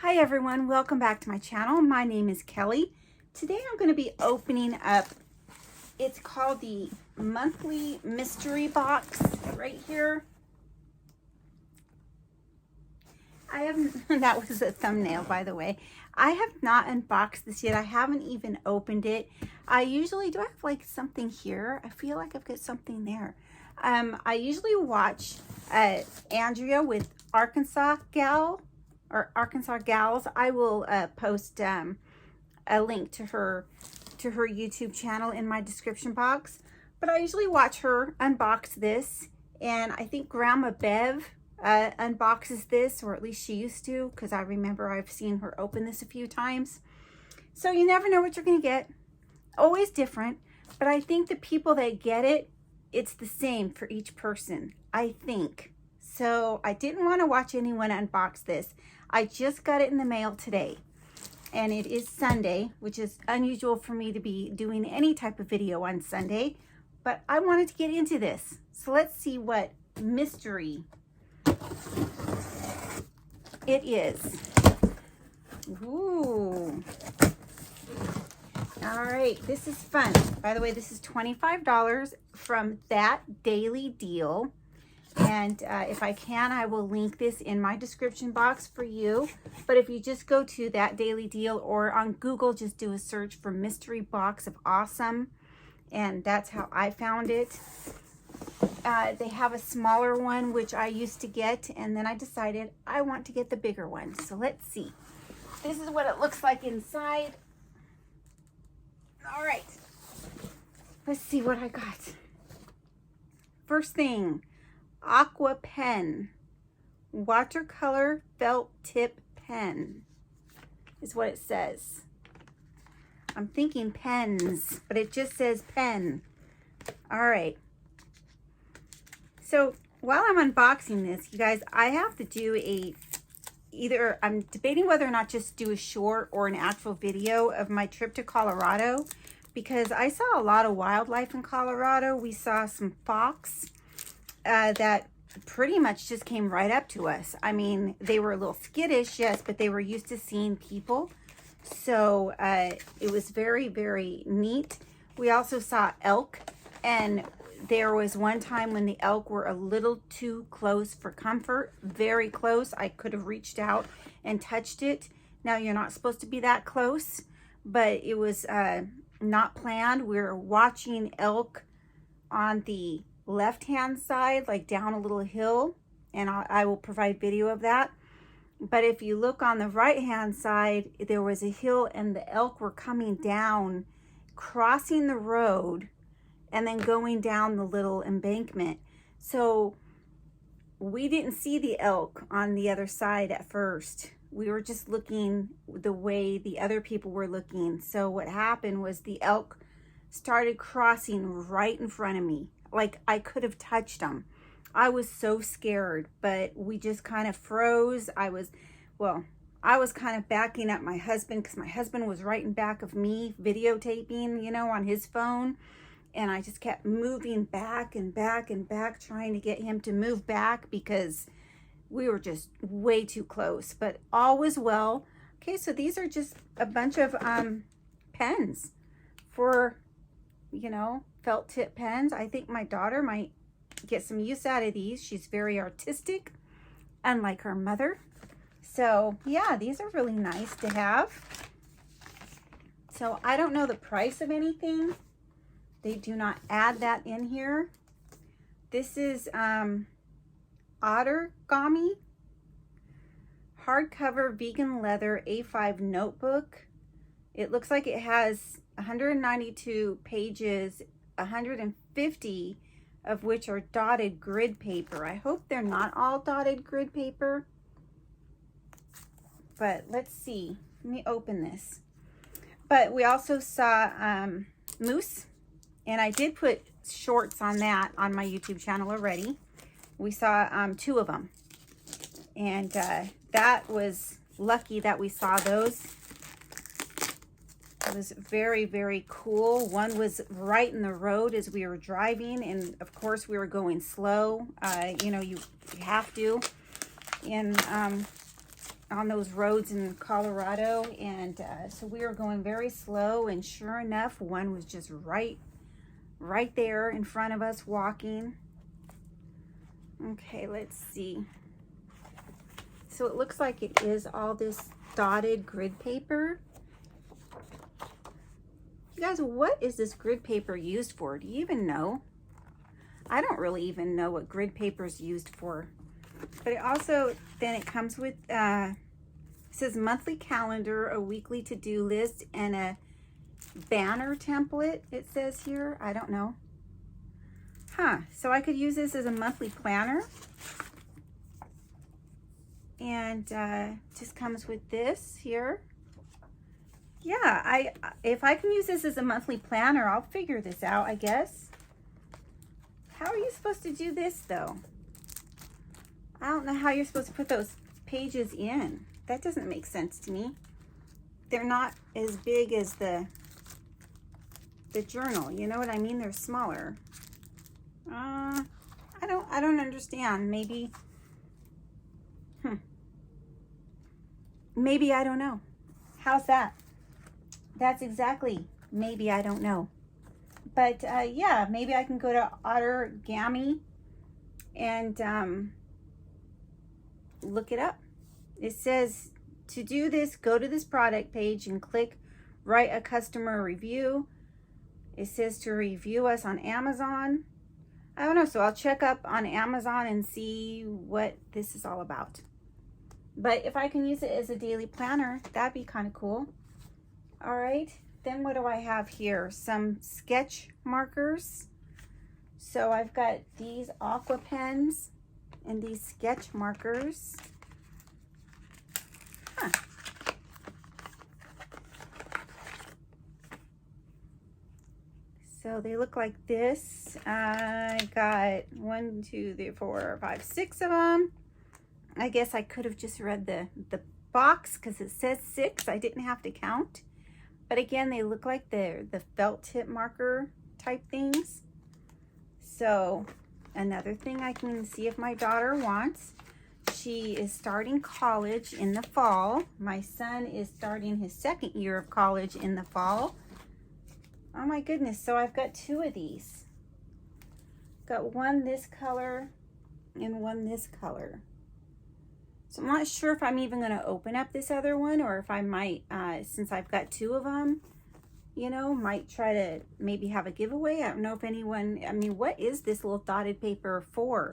Hi everyone, welcome back to my channel. My name is Kelly. Today I'm going to be opening up, it's called the monthly mystery box right here. I haven't, that was a thumbnail by the way. I have not unboxed this yet. I haven't even opened it. I usually, do I have like something here? I feel like I've got something there. I usually watch Andrea with Arkansas Gals. I will post a link to her YouTube channel in my description box. But I usually watch her unbox this, and I think Grandma Bev unboxes this, or at least she used to, because I remember I've seen her open this a few times. So you never know what you're going to get. Always different, but I think the people that get it, it's the same for each person, I think. So I didn't want to watch anyone unbox this. I just got it in the mail today, and it is Sunday, which is unusual for me to be doing any type of video on Sunday, but I wanted to get into this. So let's see what mystery it is. Ooh. All right, this is fun. By the way, this is $25 from thatdailydeal. And if I can, I will link this in my description box for you. But if you just go to thatdailydeal or on Google, just do a search for Mystery Box of Awesome. And that's how I found it. They have a smaller one, which I used to get. And then I decided I want to get the bigger one. So let's see. This is what it looks like inside. All right. Let's see what I got. First thing. Aqua pen, watercolor felt tip pen is what it says. I'm thinking pens, but it just says pen. All right. So while I'm unboxing this, you guys, I have to do either I'm debating whether or not just do a short or an actual video of my trip to Colorado, because I saw a lot of wildlife in Colorado. We saw some fox that pretty much just came right up to us. I mean, they were a little skittish, yes, but they were used to seeing people. So it was very, very neat. We also saw elk, and there was one time when the elk were a little too close for comfort, very close. I could have reached out and touched it. Now, you're not supposed to be that close, but it was not planned. We were watching elk on the left-hand side, like down a little hill, and I will provide video of that. But if you look on the right-hand side, there was a hill, and the elk were coming down, crossing the road, and then going down the little embankment. So we didn't see the elk on the other side at first. We were just looking the way the other people were looking. So what happened was the elk started crossing right in front of me. Like I could have touched them. I was so scared, but we just kind of froze. I was kind of backing up my husband, because my husband was right in back of me videotaping, you know, on his phone. And I just kept moving back and back and back, trying to get him to move back, because we were just way too close. But all was well. Okay, so these are just a bunch of pens for, you know, felt tip pens. I think my daughter might get some use out of these. She's very artistic, unlike her mother. So yeah, these are really nice to have. So I don't know the price of anything. They do not add that in here. This is Ottergami hardcover vegan leather A5 notebook. It looks like it has 192 pages, 150 of which are dotted grid paper. I hope they're not all dotted grid paper, but let's see. Let me open this. But we also saw moose, and I did put shorts on that on my YouTube channel already. We saw 2 of them, and that was lucky that we saw those. It was very, very cool. One was right in the road as we were driving, and of course we were going slow. You know, you have to. And on those roads in Colorado, and so we were going very slow, and sure enough, one was just right there in front of us walking. Okay, let's see. So it looks like it is all this dotted grid paper. You guys, what is this grid paper used for? Do you even know? I don't really even know what grid paper is used for. But it also, then it comes with, it says monthly calendar, a weekly to-do list, and a banner template, it says here. I don't know. Huh, so I could use this as a monthly planner. And just comes with this here. Yeah, if I can use this as a monthly planner, I'll figure this out, I guess. How are you supposed to do this, though? I don't know how you're supposed to put those pages in. That doesn't make sense to me. They're not as big as the journal. You know what I mean? They're smaller. I don't understand. Maybe, maybe I don't know. How's that? That's exactly, maybe I don't know. But yeah, maybe I can go to Ottergami and look it up. It says to do this, go to this product page and click write a customer review. It says to review us on Amazon. I don't know, so I'll check up on Amazon and see what this is all about. But if I can use it as a daily planner, that'd be kind of cool. All right, then what do I have here? Some sketch markers. So I've got these aqua pens and these sketch markers. Huh. So they look like this. I got 1, 2, 3, 4, 5, 6 of them. I guess I could have just read the box because it says 6. I didn't have to count. But again, they look like the felt tip marker type things. So another thing I can see if my daughter wants. She is starting college in the fall. My son is starting his 2nd year of college in the fall. Oh my goodness, so I've got 2 of these. Got one this color and one this color. So I'm not sure if I'm even going to open up this other one, or if I might, since I've got 2 of them, you know, might try to maybe have a giveaway. I don't know if anyone, I mean, what is this little dotted paper for?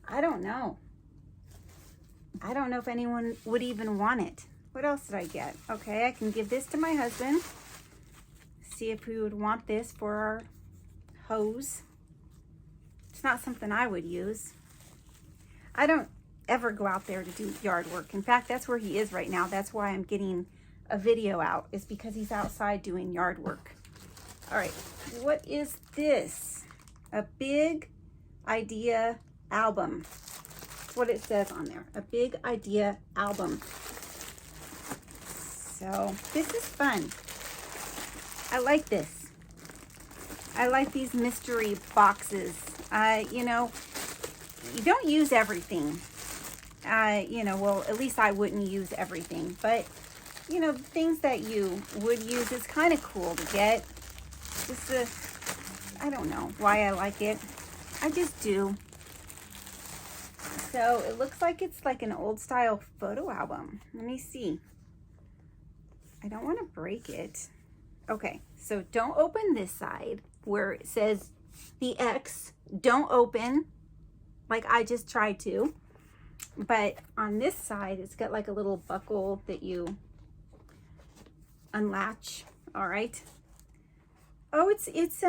I don't know. I don't know if anyone would even want it. What else did I get? Okay, I can give this to my husband. See if we would want this for our hose. It's not something I would use. I don't ever go out there to do yard work. In fact, that's where he is right now. That's why I'm getting a video out, is because he's outside doing yard work. All right, what is this? A big idea album. That's what it says on there. A big idea album. So this is fun. I like this. I like these mystery boxes. You know, you don't use everything. You know, well, at least I wouldn't use everything. But, you know, the things that you would use is kind of cool to get. Just I don't know why I like it. I just do. So it looks like it's like an old style photo album. Let me see. I don't want to break it. Okay, so don't open this side where it says the X. Don't open like I just tried to. But on this side, it's got like a little buckle that you unlatch. All right. Oh, it's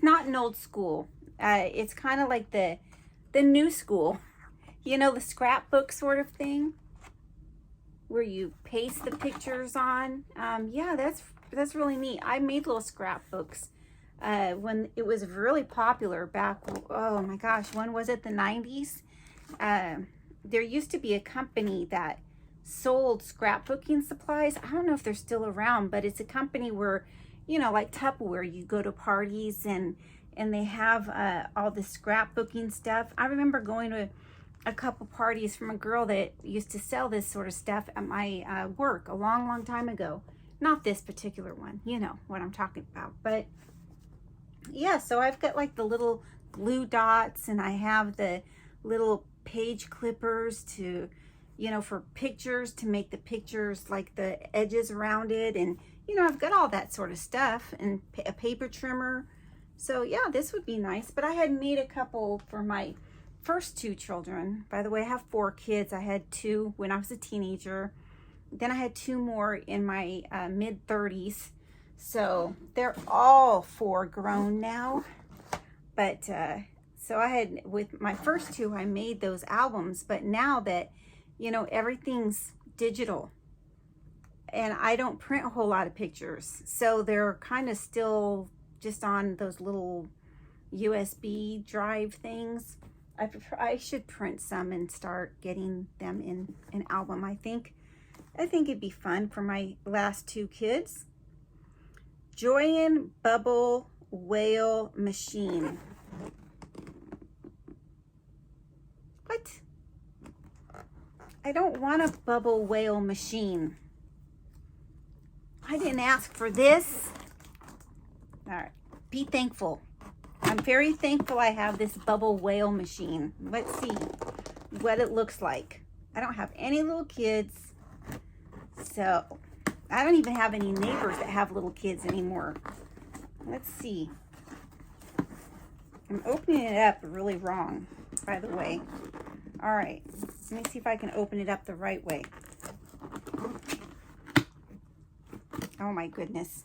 not an old school. It's kind of like the new school. You know, the scrapbook sort of thing, where you paste the pictures on. Yeah, that's really neat. I made little scrapbooks when it was really popular back, oh my gosh, when was it? The 90s? There used to be a company that sold scrapbooking supplies. I don't know if they're still around, but it's a company where, you know, like Tupperware, you go to parties and they have all the scrapbooking stuff. I remember going to a couple parties from a girl that used to sell this sort of stuff at my work a long time ago. Not this particular one, you know what I'm talking about. But yeah, so I've got like the little glue dots, and I have the little page clippers to, you know, for pictures, to make the pictures like the edges around it. And, you know, I've got all that sort of stuff, and a paper trimmer. So yeah, this would be nice. But I had made a couple for my first 2 children. By the way, I have 4 kids. I had 2 when I was a teenager. Then I had 2 more in my mid-30s. So they're all 4 grown now. But so I had, with my first 2, I made those albums. But now that, you know, everything's digital, and I don't print a whole lot of pictures, so they're kind of still just on those little USB drive things. I should print some and start getting them in an album. I think it'd be fun for my last 2 kids. Joyan Bubble Whale Machine. What? I don't want a bubble whale machine. I didn't ask for this. All right, be thankful. I'm very thankful I have this bubble whale machine. Let's see what it looks like. I don't have any little kids, so I don't even have any neighbors that have little kids anymore. Let's see. I'm opening it up really wrong, by the way. All right, let me see if I can open it up the right way. Oh my goodness.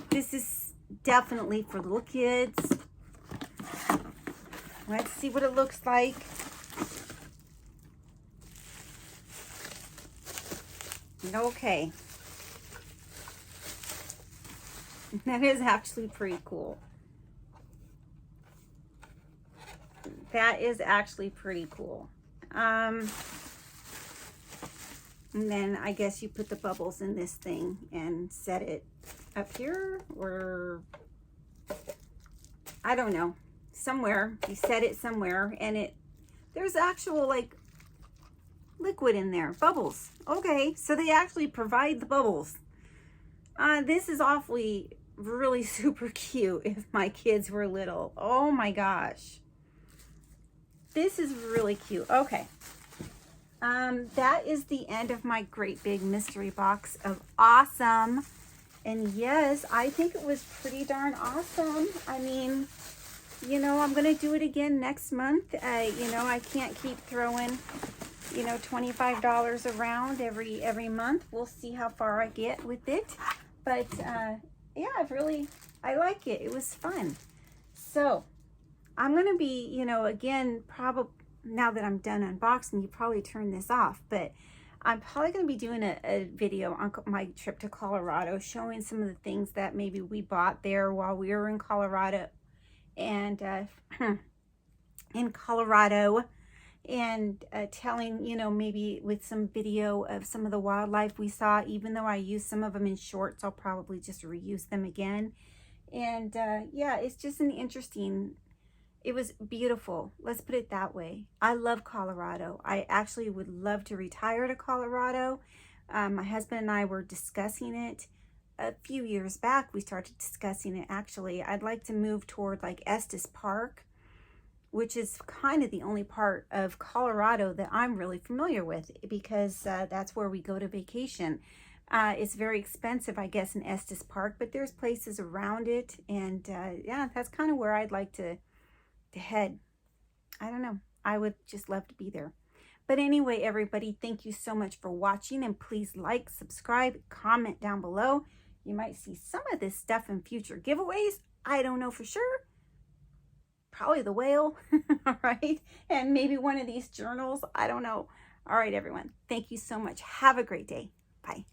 This is definitely for little kids. Let's see what it looks like. Okay. That is actually pretty cool. That is actually pretty cool. And then I guess you put the bubbles in this thing and set it up here, or I don't know, somewhere. You set it somewhere, and there's actual like liquid in there, bubbles. Okay, so they actually provide the bubbles. This is awfully, really super cute if my kids were little. Oh my gosh. This is really cute. Okay. That is the end of my great big mystery box of awesome. And yes, I think it was pretty darn awesome. I mean, you know, I'm going to do it again next month. You know, I can't keep throwing, you know, $25 around every month. We'll see how far I get with it. But yeah, I like it. It was fun. So I'm going to be, you know, again, probably now that I'm done unboxing, you probably turn this off, but I'm probably going to be doing a video on my trip to Colorado, showing some of the things that maybe we bought there while we were in Colorado, and telling, you know, maybe with some video of some of the wildlife we saw. Even though I used some of them in shorts, I'll probably just reuse them again. And yeah, it's just an interesting, it was beautiful. Let's put it that way. I love Colorado. I actually would love to retire to Colorado. My husband and I were discussing it a few years back. We started discussing it actually. I'd like to move toward like Estes Park, which is kind of the only part of Colorado that I'm really familiar with, because that's where we go to vacation. It's very expensive, I guess, in Estes Park, but there's places around it. And yeah, that's kind of where I'd like to head. I don't know. I would just love to be there. But anyway, everybody, thank you so much for watching, and please like, subscribe, comment down below. You might see some of this stuff in future giveaways. I don't know for sure. Probably the whale, all right? And maybe one of these journals. I don't know. All right, everyone. Thank you so much. Have a great day. Bye.